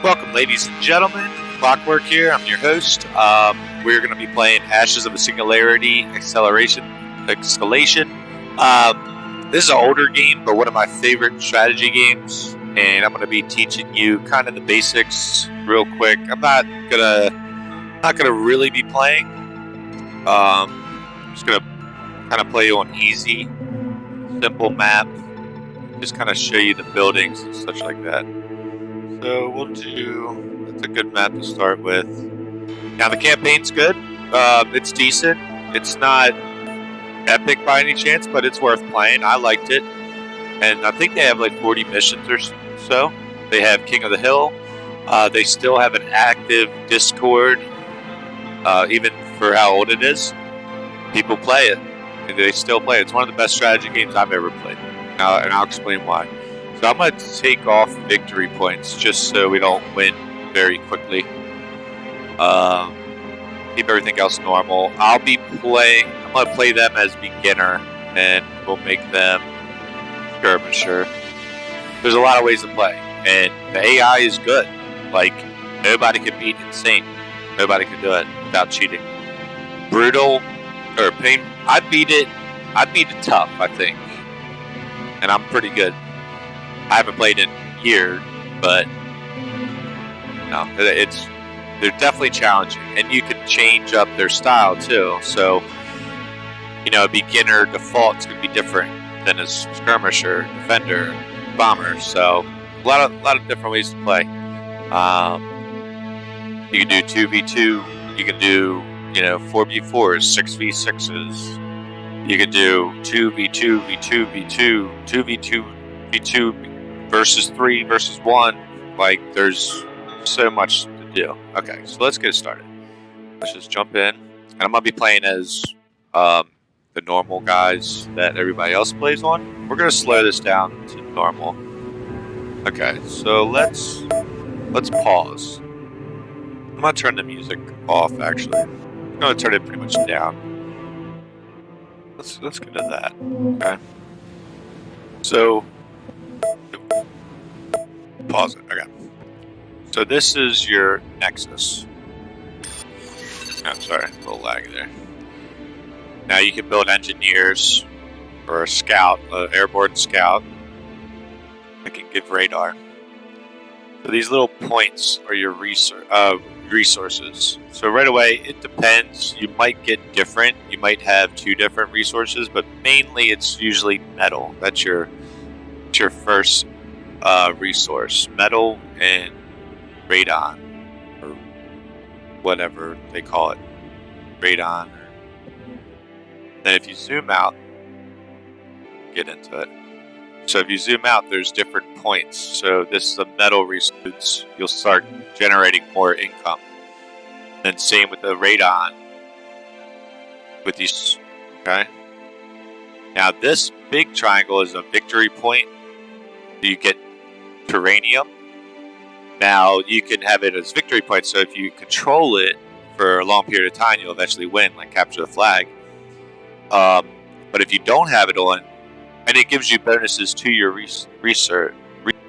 Welcome, ladies and gentlemen. Clockwork here. I'm your host. We're going to be playing Ashes of a Singularity, Escalation. This is an older game, but one of my favorite strategy games, and I'm going to be teaching you kind of the basics real quick. I'm not gonna really be playing. I'm just gonna kind of play you on easy, simple map. Just kind of show you the buildings and such like that. So that's a good map to start with. Now the campaign's good. It's decent. It's not epic by any chance, but it's worth playing. I liked it. And I think they have like 40 missions or so. They have King of the Hill. They still have an active Discord, even for how old it is. People play it. And they still play it. It's one of the best strategy games I've ever played. And I'll explain why. So I'm going to take off victory points just so we don't win very quickly. Keep everything else normal. I'm going to play them as beginner, and we'll make them skirmisher. There's a lot of ways to play, and the AI is good. Like, nobody can beat insane. Nobody can do it without cheating. Brutal, or pain. I beat it tough, I think. And I'm pretty good. I haven't played in years, but no, they're definitely challenging, and you can change up their style too. So, a beginner default is going to be different than a skirmisher, defender, bomber. So, a lot of different ways to play. You can do 2v2. You can do 4v4s, 6v6s. You can do 2v2, v2, v2, 2v2, v2. Versus 3 versus 1. Like, there's so much to do. Okay, so let's get started. Let's just jump in. And I'm going to be playing as the normal guys that everybody else plays on. We're going to slow this down to normal. Okay, so let's pause. I'm going to turn the music off, actually. I'm going to turn it pretty much down. Let's get to that. Okay. So, pause it. Okay. So this is your Nexus. I'm sorry, a little lag there. Now you can build engineers or a scout, an airborne scout. that can give radar. So these little points are your resources. So right away, it depends. You might get different. You might have 2 different resources, but mainly it's usually metal. That's your first resource. Metal and radon, or whatever they call it. Radon. Then if you zoom out, get into it. So if you zoom out, there's different points. So this is a metal resource. You'll start generating more income. And same with the radon. With these, okay? Now this big triangle is a victory point. You get terranium. Now you can have it as victory points. So if you control it for a long period of time, you'll eventually win, like capture the flag. But if you don't have it on, and it gives you bonuses to your research,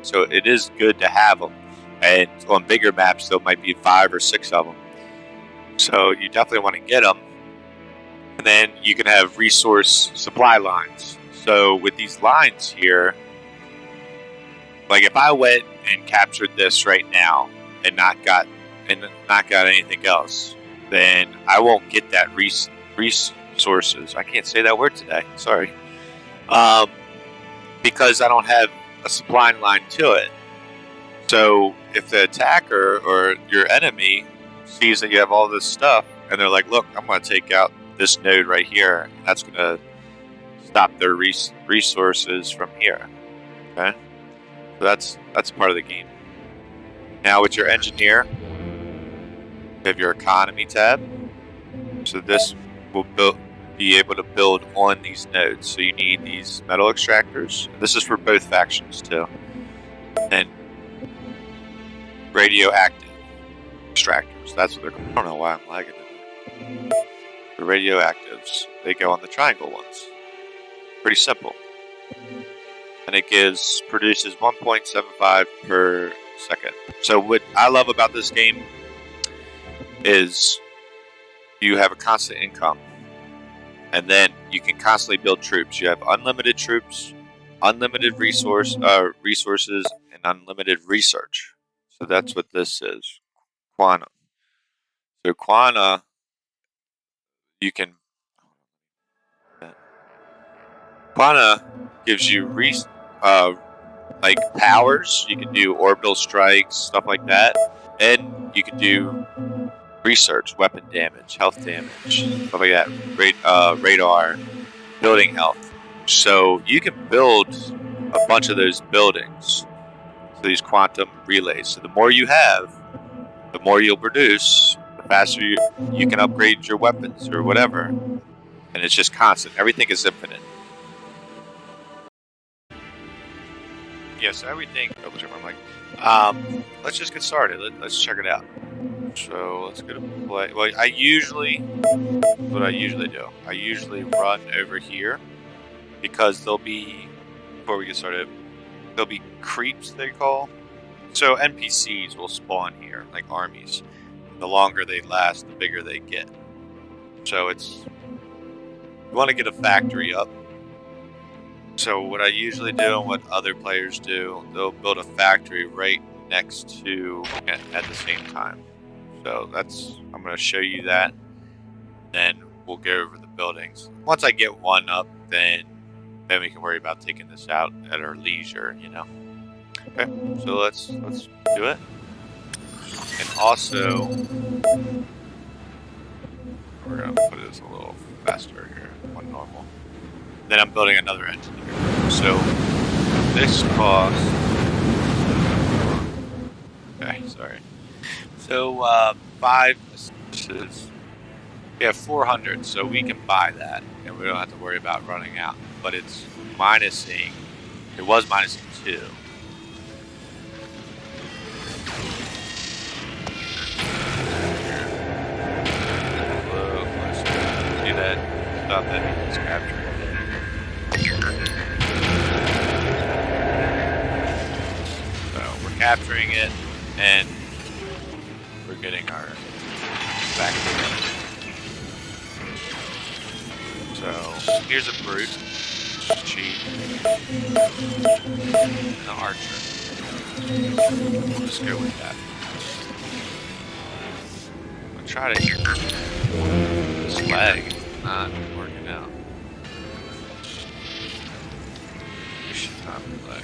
so it is good to have them. And on bigger maps, there might be 5 or 6 of them. So you definitely want to get them. And then you can have resource supply lines. So with these lines here, like if I went and captured this right now and not got anything else, then I won't get that resources. I can't say that word today. Sorry. Because I don't have a supply line to it. So if the attacker or your enemy sees that you have all this stuff, and they're like, look, I'm going to take out this node right here, and that's going to stop their resources from here. Okay? So that's part of the game. Now with your engineer, you have your economy tab. So this will be able to build on these nodes. So you need these metal extractors. This is for both factions too. And radioactive extractors. That's what they're called. I don't know why I'm lagging it. The radioactives, they go on the triangle ones. Pretty simple. and it produces 1.75 per second. So what I love about this game is you have a constant income, and then you can constantly build troops. You have unlimited troops, unlimited resources, and unlimited research. So that's what this is, Quana. So Quana, you can. Quana gives you like powers. You can do orbital strikes, stuff like that, and you can do research, weapon damage, health damage, stuff like that. Radar, building health. So you can build a bunch of those buildings. So these quantum relays. So the more you have, the more you'll produce. The faster you can upgrade your weapons or whatever. And it's just constant. Everything is infinite. Yes, everything. Let's just get started. Let's check it out. So let's go to play. Well, what I usually do, I usually run over here because before we get started, there'll be creeps, they call. So NPCs will spawn here, like armies. The longer they last, the bigger they get. So you want to get a factory up. So what I usually do and what other players do, they'll build a factory right next to at the same time. So I'm going to show you that. Then we'll go over the buildings. Once I get one up, then we can worry about taking this out at our leisure, you know. Okay, so let's do it. And also, we're gonna put this a little faster here, one normal. Then I'm building another engine here. So this costs. Okay, sorry. So 5 is. We have 400, so we can buy that, and we don't have to worry about running out. But it's minusing. It was minusing 2. See that stuff that needs captured. So we're capturing it, and we're getting our factory. So here's a brute, cheat, and an archer. We'll just go with that. I'll try to hear this lag. It's not working out. This should not be lag.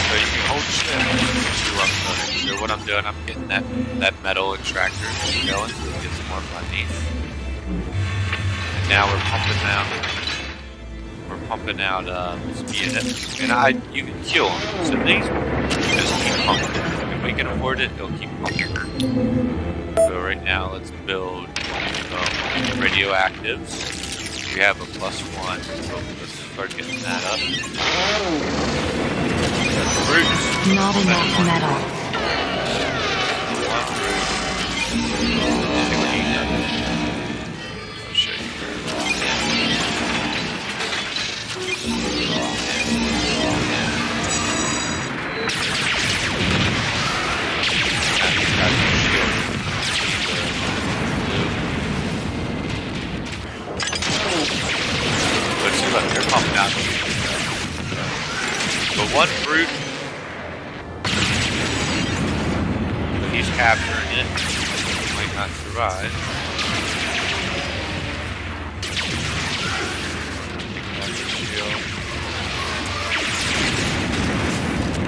So you can hold shift to upload. So what I'm doing, I'm getting that metal extractor going so we can get some more money. And now we're pumping out speed, and you can kill them. So these just keep pumping. If we can afford it, they'll keep pumping. So right now, let's build radioactives. We have a +1, so let's start getting that up. Brutes. Not enough metal. I'll show you. Let's see what they're pumping out. But one brute, he's capturing it. He might not survive.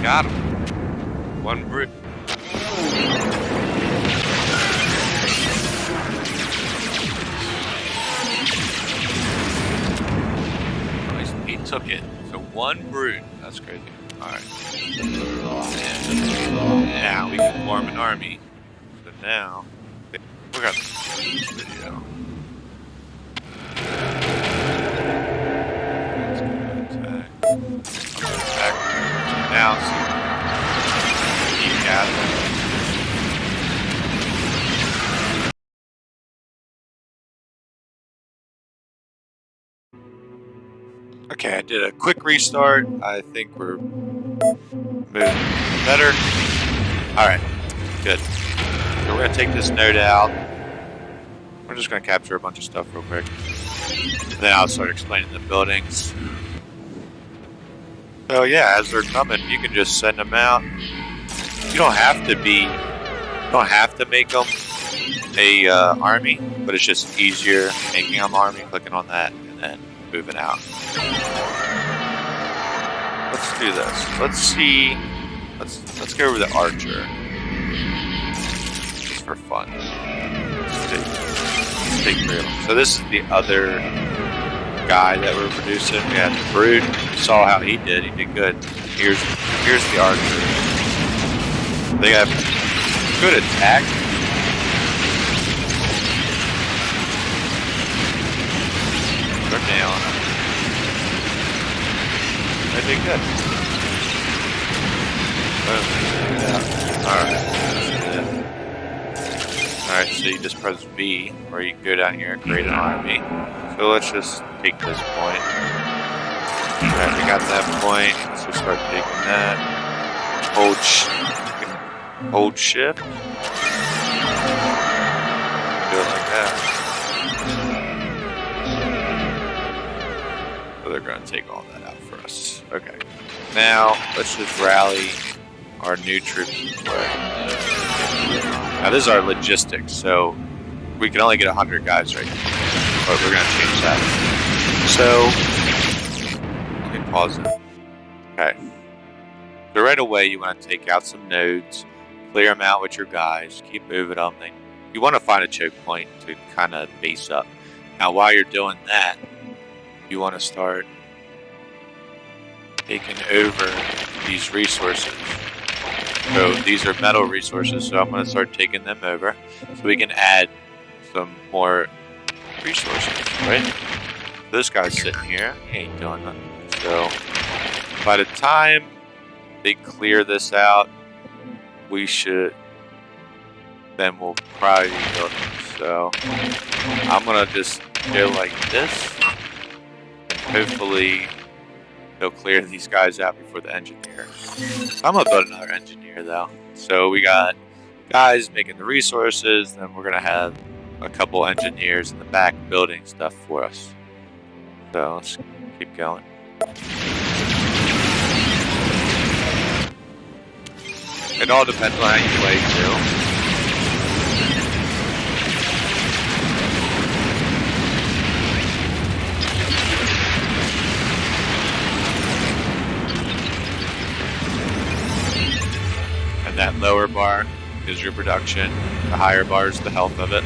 Got him. One brute. He took it. So one brute. That's crazy. Alright. Now we can form an army. So now we got this video. Now, keep gathering. Okay, I did a quick restart. I think we're moving better. Alright, good. So we're going to take this node out. We're just going to capture a bunch of stuff real quick. And then I'll start explaining the buildings. So yeah, as they're coming, you can just send them out. You don't have to make them a army, but it's just easier making them army, clicking on that, and then moving out. Let's do this. Let's see. Let's go over the archer. Just for fun. Let's take 3 of them. So this is the other guy that we're producing. We had the brute. You saw how he did. He did good. Here's the archer. They have good attack. They're down. They did good. Alright, so you just press V, or you can go down here and create an army. So let's just take this point. Alright, we got that point. Let's just start taking that. Hold shift. Do it like that. So they're going to take all that out for us. Okay. Now, let's just rally our new troops. Now, this is our logistics, so we can only get 100 guys right now. But we're going to change that. So, let me pause it. Okay. So right away, you want to take out some nodes, clear them out with your guys, keep moving them. You want to find a choke point to kind of base up. Now, while you're doing that, you want to start taking over these resources. So these are metal resources, so I'm going to start taking them over so we can add some more resources, right? This guy's sitting here, he ain't doing nothing. So by the time they clear this out, we should, then we'll probably be building. So I'm going to just go like this, and hopefully they'll clear these guys out before the engineer. I'm going to build another engineer though. So we got guys making the resources, then we're going to have a couple engineers in the back building stuff for us. So let's keep going. It all depends on how you play too. And that lower bar is your production. The higher bar is the health of it.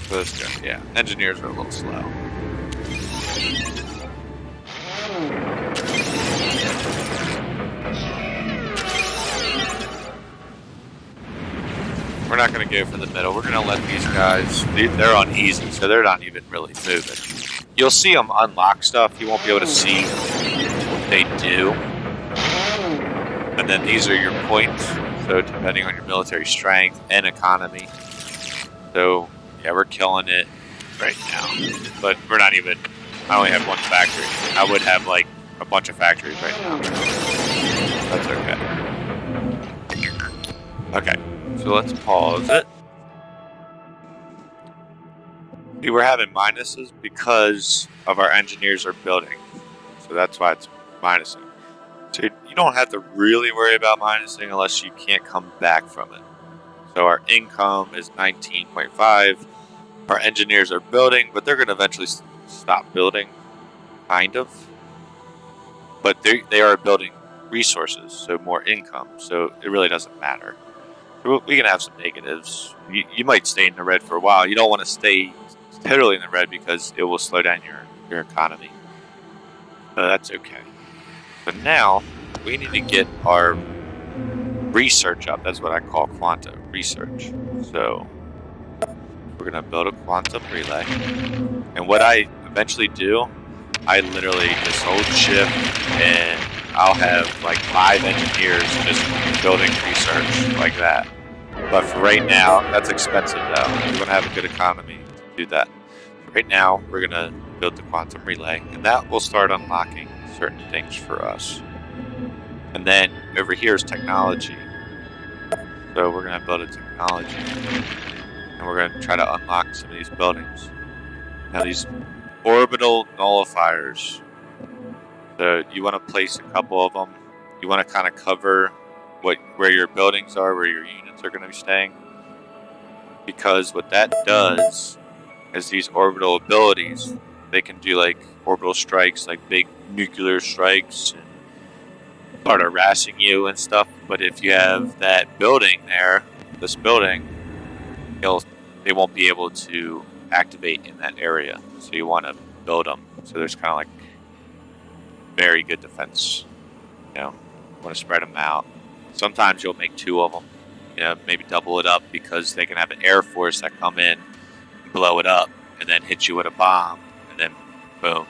So let's go. Yeah, engineers are a little slow. We're not going to go for the middle. We're going to let these guys, they're on easy, so they're not even really moving. You'll see them unlock stuff. You won't be able to see what they do. And then these are your points. So depending on your military strength and economy. So yeah, we're killing it right now. But we're not even, I only have one factory. I would have like a bunch of factories right now. That's okay. Okay. So let's pause it. See, we're having minuses because of our engineers are building. So that's why it's minusing. So you don't have to really worry about minusing unless you can't come back from it. So our income is 19.5. Our engineers are building, but they're going to eventually stop building, kind of. But they are building resources, so more income. So it really doesn't matter. We can have some negatives. You might stay in the red for a while. You don't want to stay totally in the red because it will slow down your economy. So that's okay. But now we need to get our research up. That's what I call quanta research. So we're going to build a quantum relay. And what I eventually do, I literally just hold shift and I'll have like 5 engineers just building research like that. But for right now, that's expensive though. We're going to have a good economy to do that. Right now, we're going to build the quantum relay, and that will start unlocking certain things for us. And then over here is technology. So we're going to build a technology, and we're going to try to unlock some of these buildings. Now these orbital nullifiers, so you want to place a couple of them. You want to kind of cover where your buildings are, where your units are going to be staying. Because what that does is these orbital abilities, they can do like orbital strikes, like big nuclear strikes, and start harassing you and stuff. But if you have that building there, this building, they won't be able to activate in that area. So you want to build them. So there's kind of like very good defense. You know, you want to spread them out. Sometimes you'll make 2 of them. You know, maybe double it up because they can have an air force that come in, blow it up, and then hit you with a bomb, and then boom.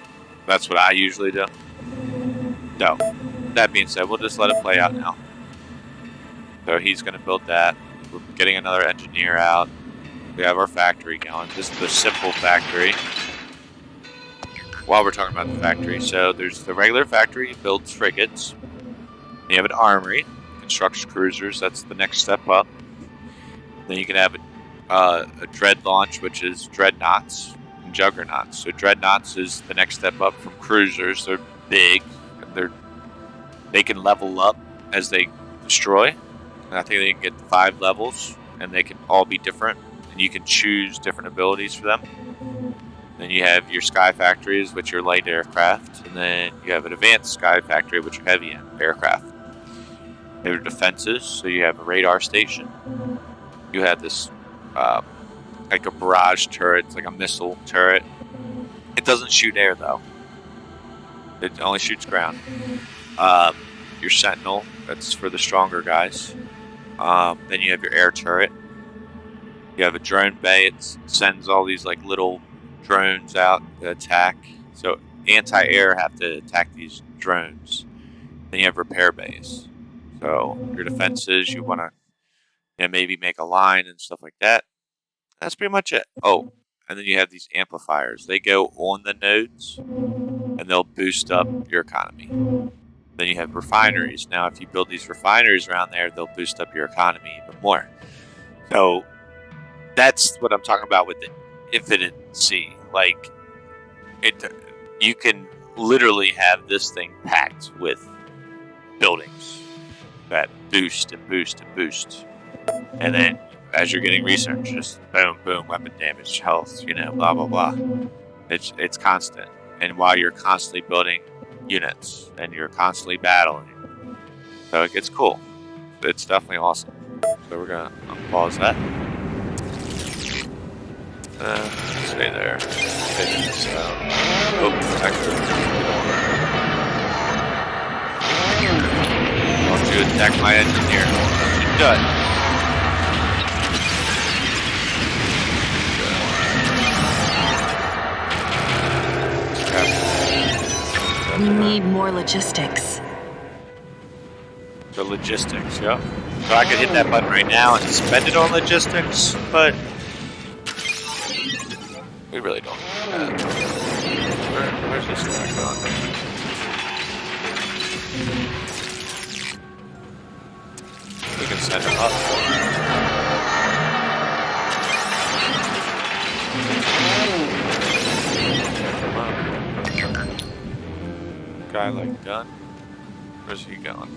That's what I usually do. So, that being said, we'll just let it play out now. So he's going to build that. We're getting another engineer out. We have our factory going. This is the simple factory. While we're talking about the factory, so there's the regular factory, it builds frigates. You have an armory, constructs cruisers, that's the next step up. Then you can have a dread launch, which is dreadnoughts and juggernauts. So dreadnoughts is the next step up from cruisers. They're big, they can level up as they destroy. And I think they can get 5 levels, and they can all be different, and you can choose different abilities for them. Then you have your sky factories, which are light aircraft, and then you have an advanced sky factory, which are heavy aircraft. They are defenses, so you have a radar station. You have this, like a barrage turret, it's like a missile turret. It doesn't shoot air, though. It only shoots ground. Your sentinel, that's for the stronger guys. Then you have your air turret. You have a drone bay, it sends all these like little drones out to attack. So anti-air have to attack these drones. Then you have repair bays. So your defenses, you want to maybe make a line and stuff like that. That's pretty much it. Oh, and then you have these amplifiers. They go on the nodes, and they'll boost up your economy. Then you have refineries. Now, if you build these refineries around there, they'll boost up your economy even more. So that's what I'm talking about with the infinite sea. Like, you can literally have this thing packed with buildings that boost and boost and boost. And then as you're getting research, just boom, boom, weapon damage, health, blah, blah, blah. It's constant. And while you're constantly building units and you're constantly battling. So it gets cool. It's definitely awesome. So we're going to unpause that. Stay there. Actually. Don't you attack my engineer. You're done. We need more logistics. The logistics, yeah. So I could hit that button right now and spend it on logistics, but we really don't need that. Where's this guy going? We can send him up. Guy like done. Where's he going?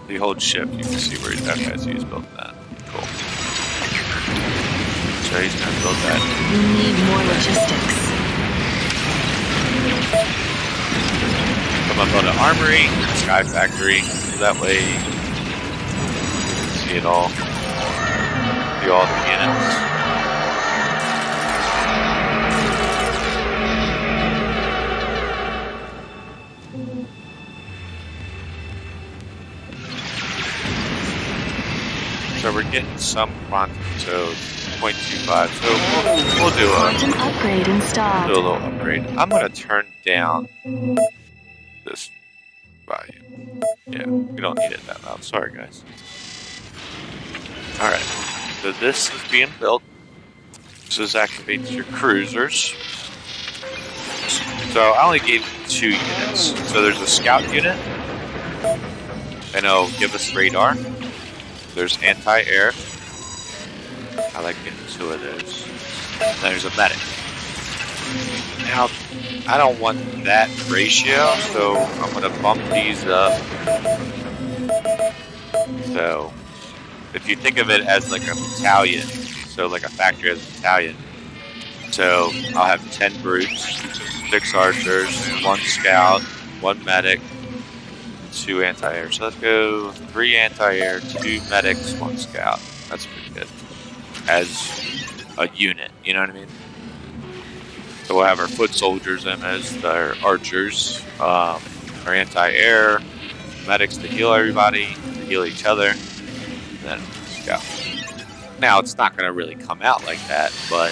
The hold shift, you can see where he's at. Okay, so he's building that. Cool. So he's gonna build that. We need more logistics. Come up on an armory, sky factory. So that way you can see it all. See all the units. So we're getting some quantum, so 0.25. So we'll do a quantum upgrade installed. Do a little upgrade. I'm gonna turn down this volume. Yeah, we don't need it that loud. Sorry, guys. All right. So this is being built. This activates your cruisers. So I only gave 2 units. So there's a scout unit, and it'll give us radar. There's anti-air. I like getting 2 of those. And there's a medic. Now, I don't want that ratio, so I'm going to bump these up. So, if you think of it as like a battalion, so like a factory as a battalion, so I'll have 10 brutes, 6 archers, 1 scout, 1 medic, 2 anti-air. So let's go 3 anti-air, 2 medics, 1 scout. That's pretty good. As a unit, you know what I mean? So we'll have our foot soldiers in as our archers, our anti-air, medics to heal everybody, to heal each other, and then scout. Now it's not going to really come out like that, but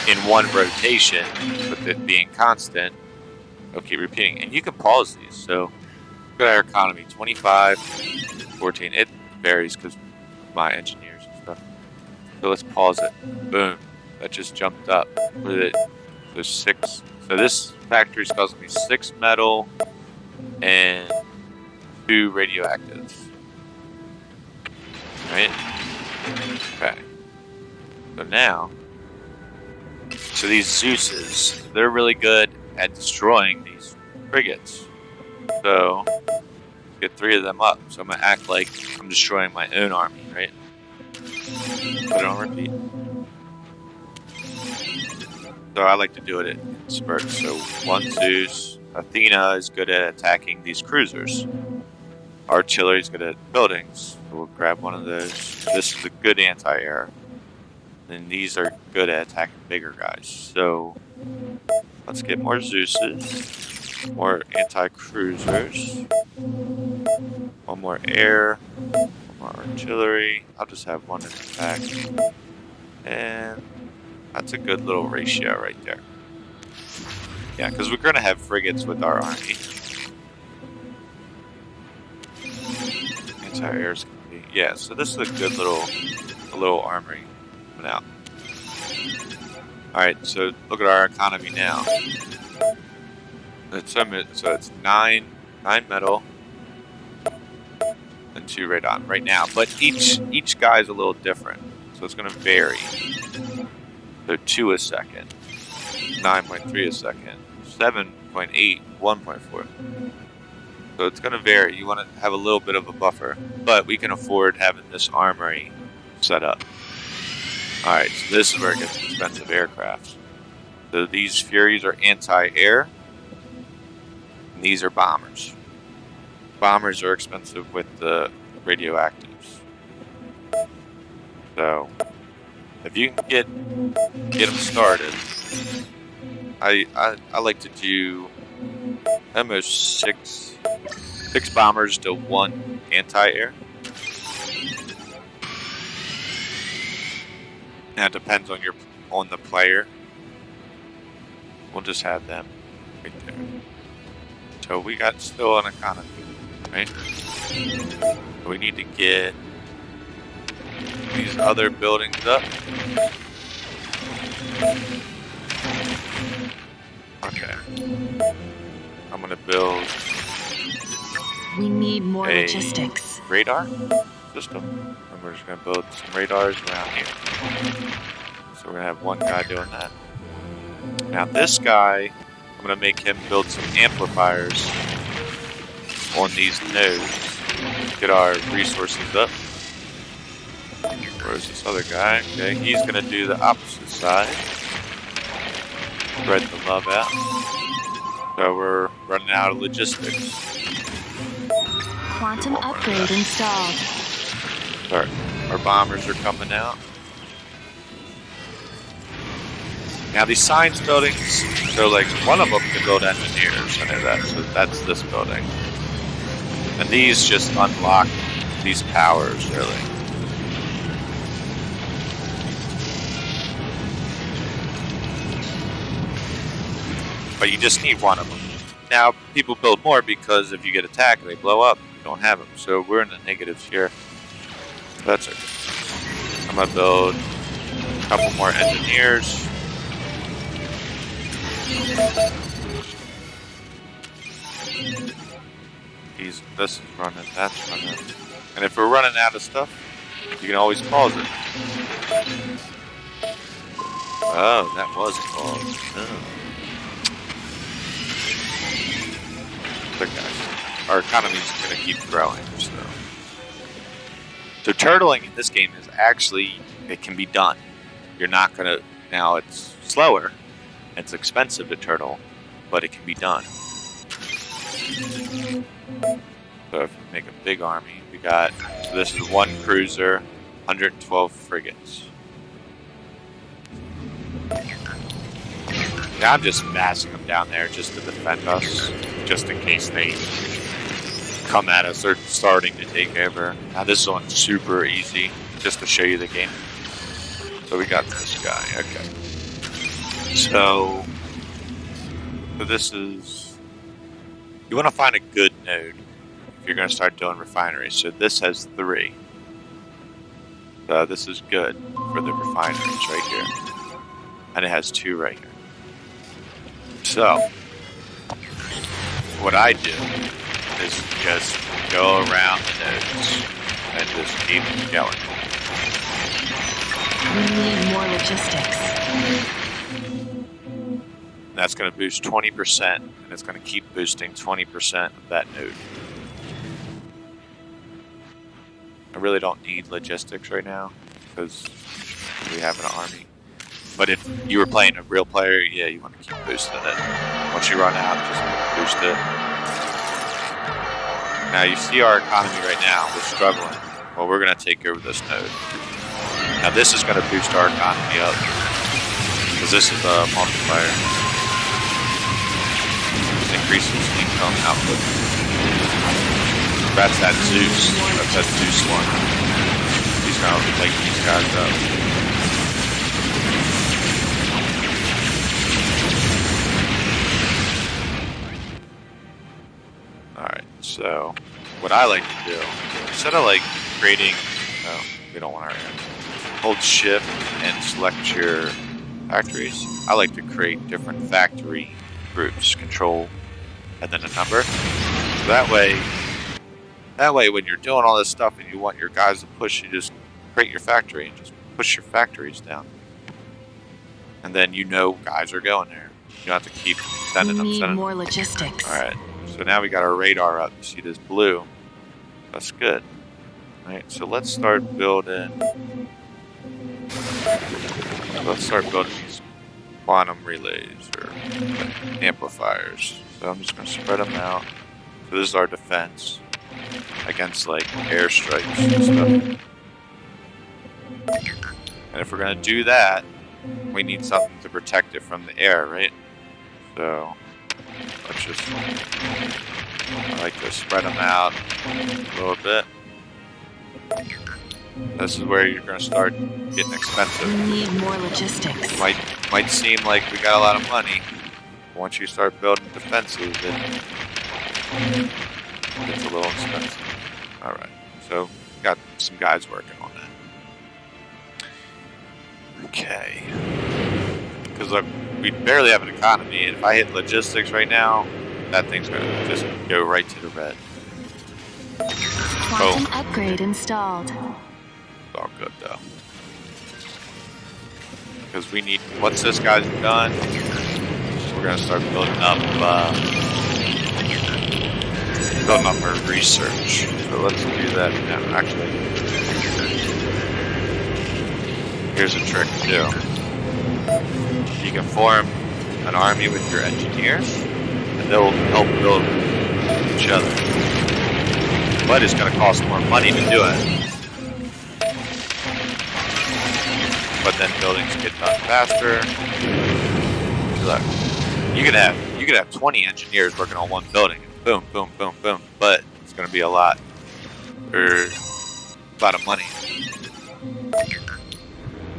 in one rotation, with it being constant, it'll keep repeating. And you can pause these. So look at our economy, 25, 14. It varies because of my engineers and stuff. So let's pause it. Boom. That just jumped up. What is it? There's 6. So this factory is costing me 6 metal and 2 radioactives. Right? Okay. So now, so these Zeuses, they're really good at destroying these frigates. So, get 3 of them up. So I'm going to act like I'm destroying my own army, right? Put it on repeat. So I like to do it in spurts. So 1 Zeus. Athena is good at attacking these cruisers. Artillery is good at buildings. So we'll grab one of those. This is a good anti-air. And these are good at attacking bigger guys. So let's get more Zeuses. More anti-cruisers. 1 more air. 1 more artillery. I'll just have 1 in attack. And that's a good little ratio right there. Yeah, because we're going to have frigates with our army. Anti-air's going to be... Yeah, so this is a good little armory coming out. Alright, so look at our economy now. So it's 9 metal and 2 radon right now. But each guy is a little different. So it's going to vary. So 2 a second. 9.3 a second. 7.8, 1.4. So it's going to vary. You want to have a little bit of a buffer. But we can afford having this armory set up. Alright, so this is where it gets expensive aircraft. So these Furies are anti-air. And these are bombers. Bombers are expensive with the radioactives. So if you can get them started, I like to do almost 6 bombers to 1 anti-air. Now it depends on the player. We'll just have them right there. So we got still an economy, right? We need to get these other buildings up. Okay. I'm gonna build. We need more logistics. Radar system. And we're just gonna build some radars around here. So we're gonna have 1 guy doing that. Now this guy, I'm gonna make him build some amplifiers on these nodes. Get our resources up. Where's this other guy? Okay, he's gonna do the opposite side. Spread the love out. So we're running out of logistics. Quantum upgrade installed. Our bombers are coming out. Now these science buildings, so like one of them can build engineers, I know that, so that's this building. And these just unlock these powers, really. But you just need 1 of them. Now, people build more because if you get attacked and they blow up, you don't have them. So we're in the negatives here. That's okay. I'm going to build a couple more engineers. This is running, that's running. And if we're running out of stuff, you can always pause it. Oh, that was paused. Oh. Okay. Our economy's gonna keep growing, so turtling in this game is actually, it can be done. You're not gonna, now it's slower, it's expensive to turtle, but it can be done. So if we make a big army, we got, so this is 1 cruiser, 112 frigates. Now I'm just massing them down there just to defend us, just in case they come at us or starting to take over. Now this one's super easy, just to show you the game. So we got this guy, okay. So this is, you want to find a good node if you're going to start doing refineries. So this has 3. So this is good for the refineries right here. And it has 2 right here. So what I do is just go around the nodes and just keep going. We need more logistics. That's going to boost 20%, and it's going to keep boosting 20% of that node. I really don't need logistics right now because we have an army. But if you were playing a real player, yeah, you want to keep boosting it. Once you run out, just boost it. Now you see our economy right now, we're struggling. Well, we're going to take over this node. Now this is going to boost our economy up because this is a multiplier. It increases income output. That's that Zeus. That's that Zeus one. He's going to take these guys up. Alright, so what I like to do, instead of like creating, no, we don't want our end. Hold shift and select your factories. I like to create different factory groups, control, and then a number. So that way when you're doing all this stuff and you want your guys to push, you just create your factory and just push your factories down. And then you know guys are going there. You don't have to keep sending them. We need more logistics. Alright, so now we got our radar up. You see this blue? That's good. Alright, so let's start building. Let's start building these quantum relays or amplifiers. So I'm just going to spread them out. So this is our defense against like airstrikes and stuff. And if we're going to do that, we need something to protect it from the air, right? So let's just, I like to spread them out a little bit. This is where you're going to start getting expensive. We need more logistics. Might seem like we got a lot of money. Once you start building defenses, it gets a little expensive. Alright, so got some guys working on that. Okay. Because look, we barely have an economy, and if I hit logistics right now, that thing's going to just go right to the red. Quantum upgrade installed. It's all good though. Because we need, once this guy's done, we're going to start building up our research. So let's do that now. Actually, here's a trick too. You can form an army with your engineers, and they'll help build each other. But it's going to cost more money to do it. But then buildings get done faster. Look, you could have 20 engineers working on one building. Boom, boom, boom, boom. But it's going to be a lot of money.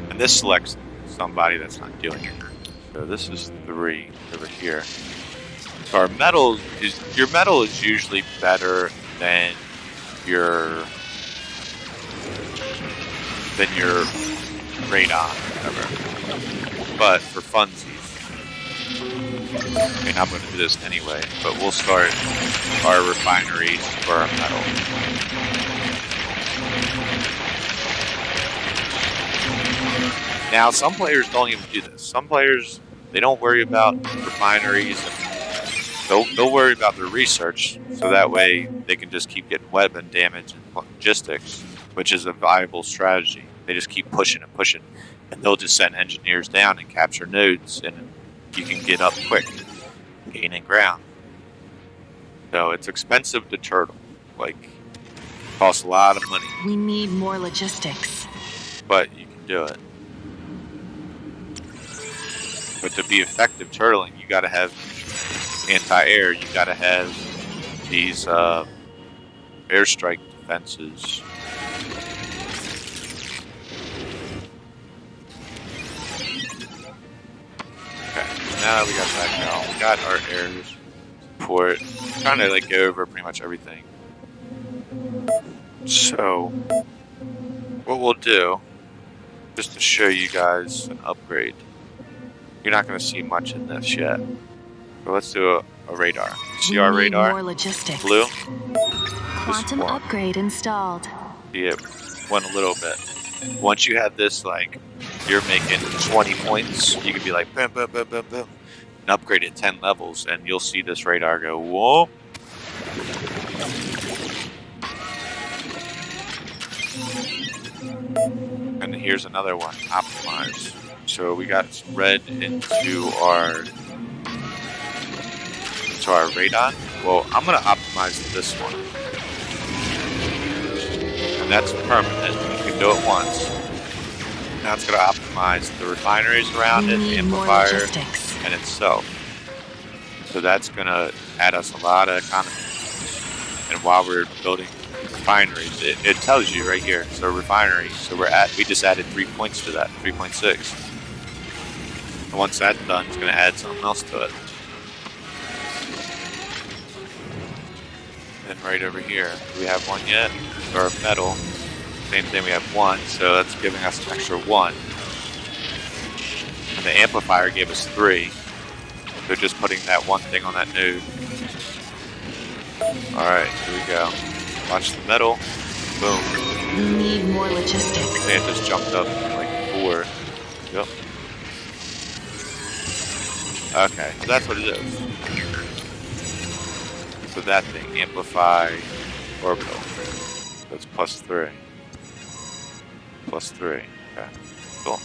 And this selects somebody that's not doing it. So this is 3 over here. So our metal is usually better than your radon, whatever. But for funsies, I mean, I'm going to do this anyway, but we'll start our refineries for our metal. Now, some players don't even do this. Some players, they don't worry about refineries, and they'll worry about their research, so that way they can just keep getting weapon damage and logistics, which is a viable strategy. They just keep pushing and pushing, and they'll just send engineers down and capture nodes, and you can get up quick, gaining ground. So it's expensive to turtle. Like, costs a lot of money. We need more logistics. But you can do it. But to be effective turtling, you gotta have anti-air, you gotta have these airstrike defenses. Okay, so now that we got that going, we got our air support. Trying to like go over pretty much everything. So what we'll do, just to show you guys an upgrade. You're not going to see much in this yet. But let's do a radar. You see our radar? More logistics. Blue? Quantum upgrade installed. See, it went a little bit. Once you have this, like, you're making 20 points, you can be like, boom, boom, boom, boom, boom, and upgrade it 10 levels, and you'll see this radar go, whoa. And here's another one, optimize. So we got some red into our radar. Well, I'm gonna optimize this one, and that's permanent. You can do it once. Now it's gonna optimize the refineries around it, the amplifier, and itself. So that's gonna add us a lot of economy. And while we're building refineries, it tells you right here. So refinery. So we just added 3 points to that, 3.6. And once that's done, it's going to add something else to it. And right over here, do we have one yet? Or metal. Same thing, we have one, so that's giving us an extra 1. And the amplifier gave us 3. They're just putting that one thing on that node. Alright, here we go. Watch the metal. Boom. We need more logistics. And it just jumped up like 4. Yep. Okay, so that's what it is. So that thing, amplify orbital. That's +3. +3. Okay, cool.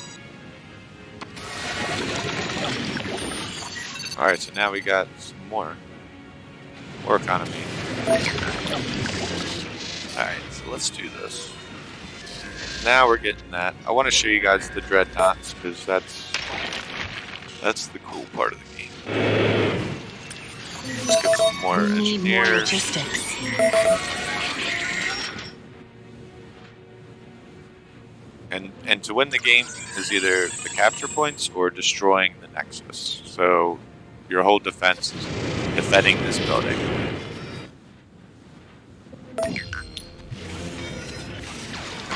Alright, so now we got some more economy. Alright, so let's do this. Now we're getting that. I want to show you guys the Dreadnoughts, because that's the cool part of the game. Let's get some more engineers. And to win the game is either the capture points or destroying the Nexus. So your whole defense is defending this building.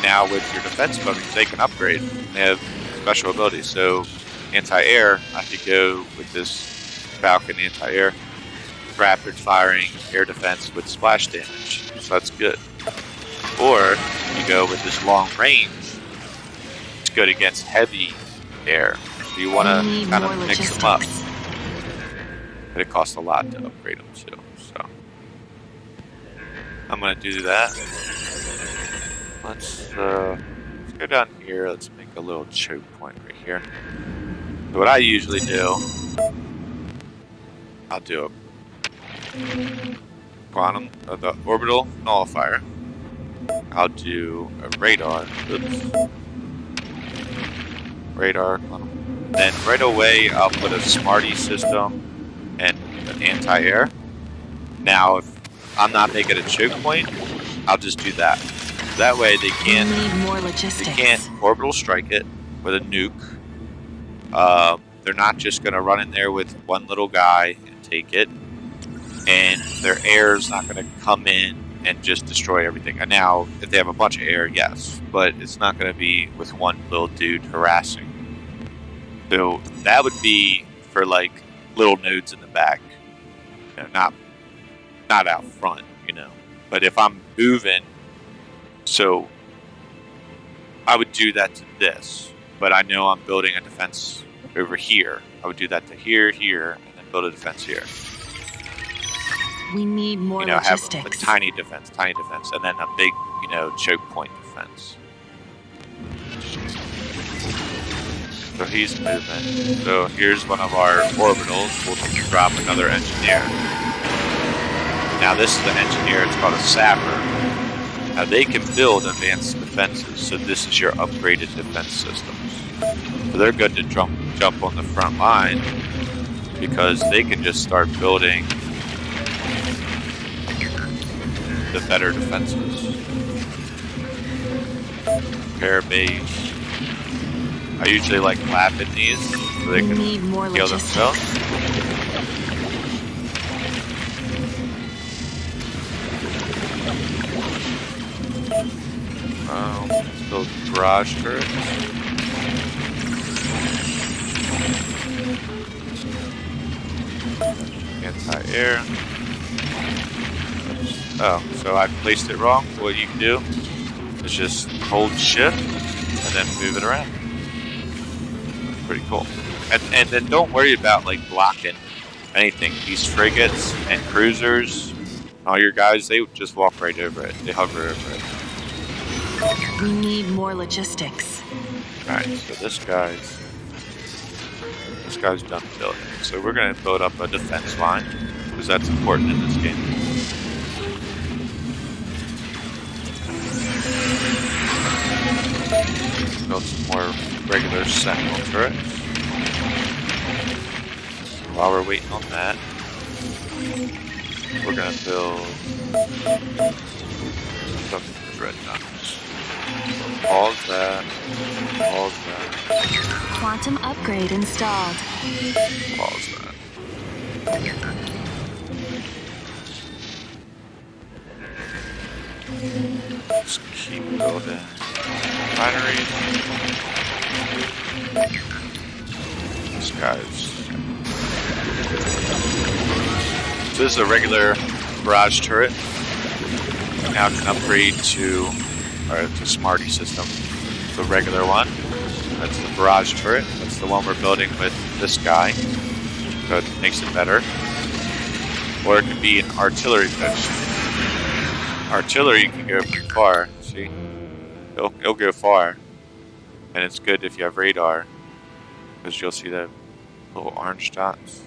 Now with your defense buildings, they can upgrade. They have special abilities. So anti-air, I could go with this Falcon anti-air, rapid firing air defense with splash damage. So that's good. Or you go with this long range. It's good against heavy air. So you want to kind of mix them up. But it costs a lot to upgrade them too. So I'm going to do that. Let's go down here. Let's make a little choke point right here. So what I usually do, I'll do a quantum, the orbital nullifier. I'll do a radar. Oops. Radar. Then right away, I'll put a Smarty system and an anti-air. Now, if I'm not making a choke point, I'll just do that. That way they can't orbital strike it with a nuke. They're not just going to run in there with one little guy and take it. And their air is not going to come in and just destroy everything. And now, if they have a bunch of air, yes. But it's not going to be with one little dude harassing. So that would be for like little nodes in the back. You know, not out front, you know. But if I'm moving, so I would do that to this. But I know I'm building a defense over here. I would do that to here, and then build a defense here. We need more you know, logistics. have a tiny defense, and then a big, you know, choke point defense. So he's moving. So here's one of our orbitals. We'll drop another engineer. Now this is an engineer. It's called a sapper. Now they can build advanced defenses. So this is your upgraded defense systems. So they're good to jump on the front line because they can just start building the better defenses. Repair base. I usually like lapping these so they can heal themselves. Let's build garage turrets. Anti-air. Oh, so I placed it wrong. What you can do is just hold shift and then move it around. Pretty cool. And then don't worry about like blocking anything. These frigates and cruisers, all your guys, they just walk right over it. They hover over it. We need more logistics. Alright, so this guy's done building. So we're gonna build up a defense line because that's important in this game. Build some more regular sentinel turrets. While we're waiting on that, we're gonna build some dreadnoughts. Pause that. Pause that. Quantum upgrade installed. Pause that. Just keep building. Armories. This guy's. So this is a regular barrage turret. Now can upgrade to the Smarty system. The regular one. That's the barrage turret. That's the one we're building with this guy. So it makes it better. Or it could be an artillery fish. Artillery can go pretty far. See? It'll go far. And it's good if you have radar. Because you'll see the little orange dots.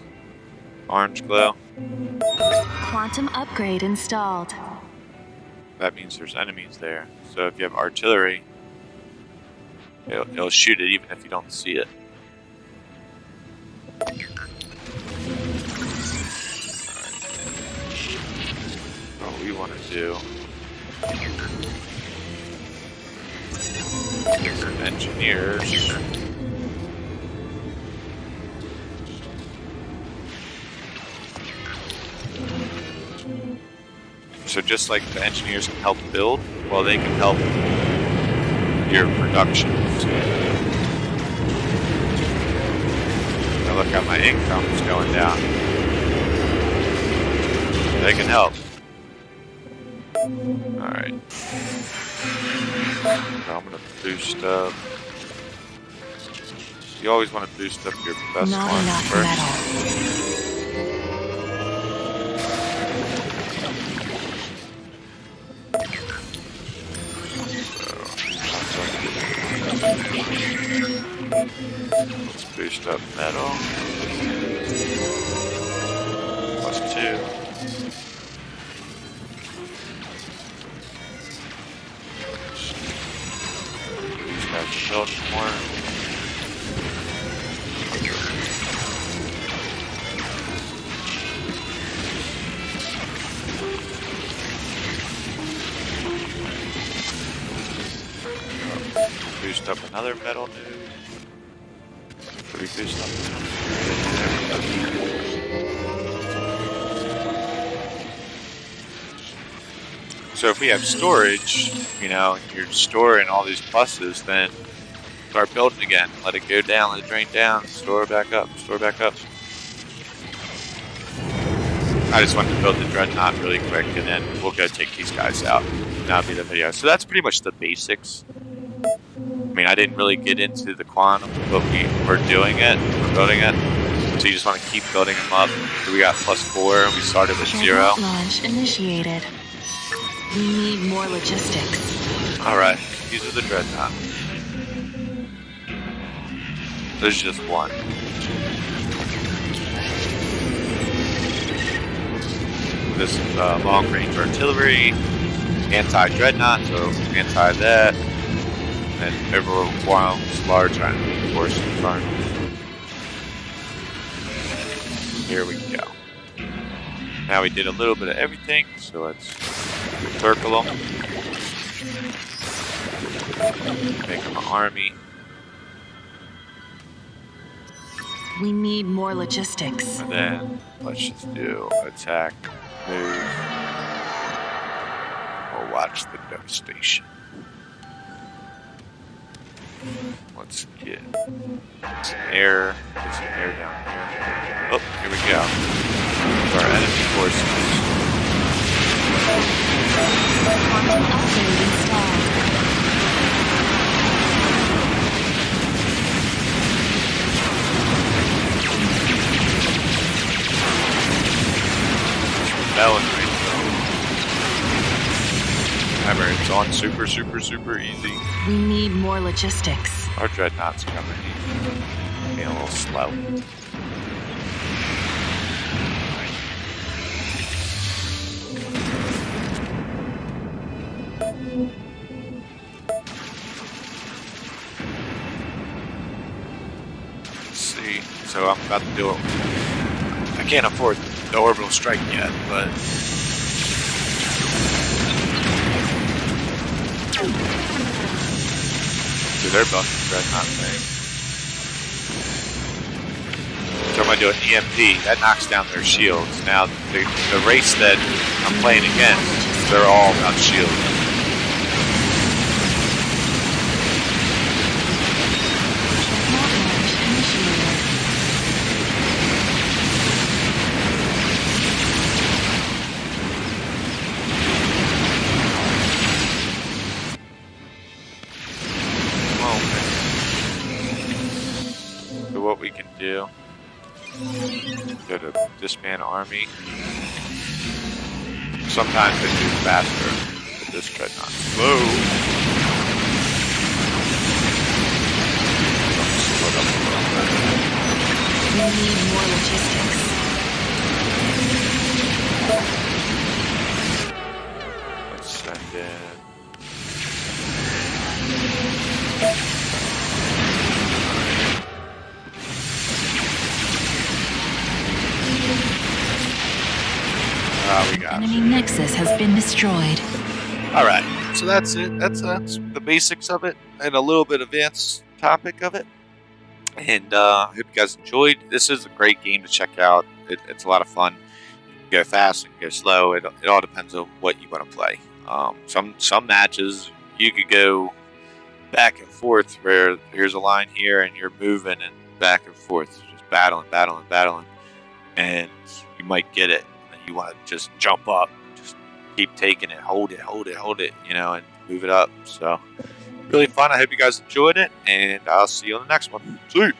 Orange glow. Quantum upgrade installed. That means there's enemies there. So if you have artillery, it'll shoot it even if you don't see it. What we want to do is some engineers. So just like the engineers can help build, well, they can help your production. Now look how my income is going down. They can help. Alright. So I'm going to boost up. You always want to boost up your best Not one enough first. metal. Let's boost up metal. +2. These guys build more. Boost up another metal node. We boost up. So if we have storage, you know, and you're storing all these pluses, then start building again. Let it go down, let it drain down, store back up, store back up. I just wanted to build the Dreadnought really quick, and then we'll go take these guys out. That'll be the video. So that's pretty much the basics. I mean, I didn't really get into the quantum, but we're doing it. We're building it. So you just want to keep building them up. So we got +4, and we started with 0. Launch initiated. We need more logistics. Alright, these are the Dreadnought. There's just one. This is long-range artillery, anti-Dreadnought, so anti-that, and overwhelms large reinforcement armies. Here we go. Now we did a little bit of everything, so let's circle them. Make them an army. We need more logistics. And then let's just do attack, move, or watch the devastation. Let's get some air, get some air down here. Oh, here we go. Our enemy forces. Quantum upgrade installed. Melon right now. Remember, it's on super easy. We need more logistics. Our Dreadnoughts coming in. Being a little slow. Let's see. So I'm about to do it. I can't afford the orbital strike yet, but dude, they're building the Dreadnought thing. So I'm gonna do an EMP that knocks down their shields. Now the race that I'm playing against, they're all about shields. So what we can do, go to disband army. Sometimes they move faster, but this Dreadnought slow. Split up a little bit. We need more logistics. Let's send in. We got Enemy nexus has been destroyed. Alright, so that's it. That's the basics of it and a little bit advanced topic of it. And I hope you guys enjoyed. This is a great game to check out. It's a lot of fun. You can go fast and go slow. It all depends on what you want to play. Some matches you could go back and forth where here's a line here and you're moving and back and forth, just battling, and you might get it. You want to just jump up, just keep taking it, hold it, you know, and move it up. So, really fun. I hope you guys enjoyed it, and I'll see you on the next one. See you.